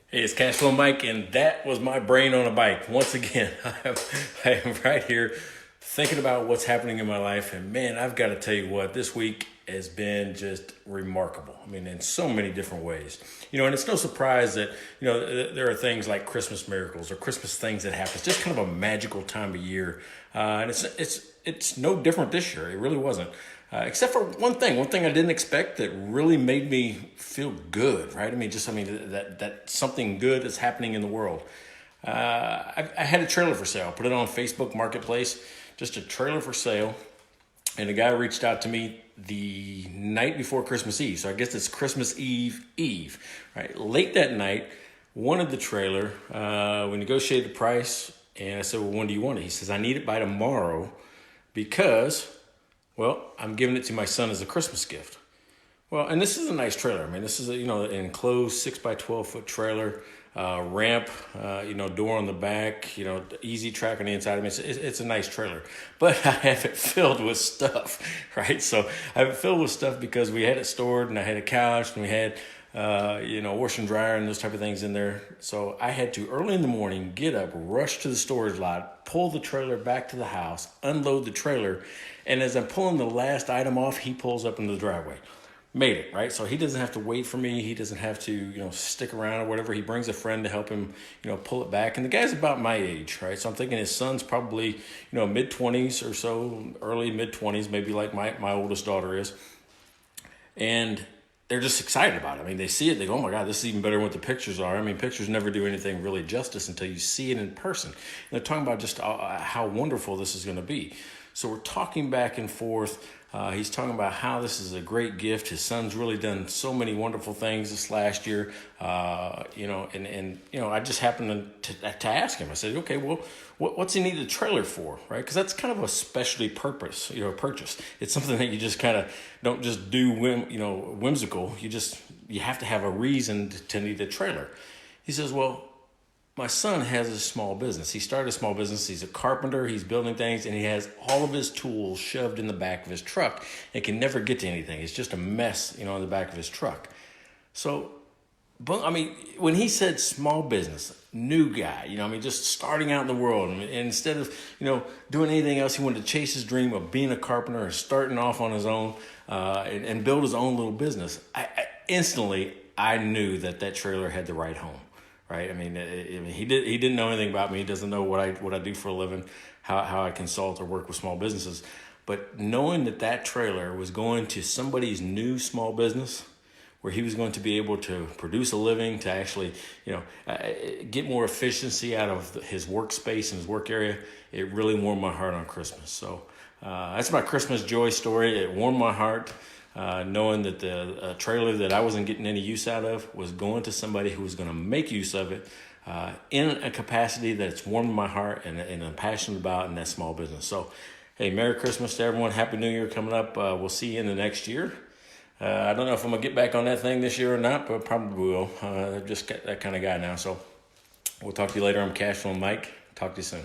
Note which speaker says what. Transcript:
Speaker 1: Hey, it's Cashflow Mike, and that was my brain on a bike. Once again, I am right here thinking about what's happening in my life. And man, I've got to tell you what, this week has been just remarkable. I mean, in so many different ways. And it's no surprise that, there are things like Christmas miracles or Christmas things that happen. It's just kind of a magical time of year. And it's no different this year. It really wasn't. Except for one thing I didn't expect that really made me feel good, right? That something good is happening in the world. I had a trailer for sale, put it on Facebook Marketplace, just a trailer for sale. And a guy reached out to me the night before Christmas Eve. So I guess it's Christmas Eve, right? Late that night, wanted the trailer. We negotiated the price, and I said, well, when do you want it? He says, I need it by tomorrow because, well, I'm giving it to my son as a Christmas gift. Well, and this is a nice trailer. I mean, this is an enclosed 6 by 12 foot trailer, ramp, door on the back, easy track on the inside. I mean, it's a nice trailer, but I have it filled with stuff, right? So I have it filled with stuff because we had it stored, and I had a couch, and we had, washer and dryer and those type of things in there. So I had to early in the morning get up, rush to the storage lot, pull the trailer back to the house, unload the trailer, and as I'm pulling the last item off, he pulls up into the driveway. Made it, right? So he doesn't have to wait for me. He doesn't have to, stick around or whatever. He brings a friend to help him, pull it back. And the guy's about my age, right? So I'm thinking his son's probably, mid-20s or so, early mid-20s, maybe like my oldest daughter is. And they're just excited about it. I mean, they see it, they go, oh my God, this is even better than what the pictures are. I mean, pictures never do anything really justice until you see it in person. And they're talking about just how wonderful this is going to be. So we're talking back and forth. He's talking about how this is a great gift. His son's really done so many wonderful things this last year. I just happened to ask him. I said, okay, well, what's he need the trailer for, right? Because that's kind of a specialty purchase. It's something that you just kind of don't just do whimsical. You have to have a reason to need a trailer. He says, well, my son has a small business. He started a small business. He's a carpenter. He's building things, and he has all of his tools shoved in the back of his truck and can never get to anything. It's just a mess, in the back of his truck. So, when he said small business, new guy, just starting out in the world, and instead of, doing anything else, he wanted to chase his dream of being a carpenter and starting off on his own and build his own little business. Instantly, I knew that trailer had the right home. Right. He didn't know anything about me. He doesn't know what I do for a living, how I consult or work with small businesses. But knowing that trailer was going to somebody's new small business where he was going to be able to produce a living, to actually, get more efficiency out of his workspace and his work area, it really warmed my heart on Christmas. So that's my Christmas joy story. It warmed my heart. Knowing that the trailer that I wasn't getting any use out of was going to somebody who was going to make use of it in a capacity that's warmed my heart and I'm passionate about in that small business. So, hey, Merry Christmas to everyone. Happy New Year coming up. We'll see you in the next year. I don't know if I'm going to get back on that thing this year or not, but probably will. I'm just that kind of guy now. So we'll talk to you later. I'm Cashflow Mike. Talk to you soon.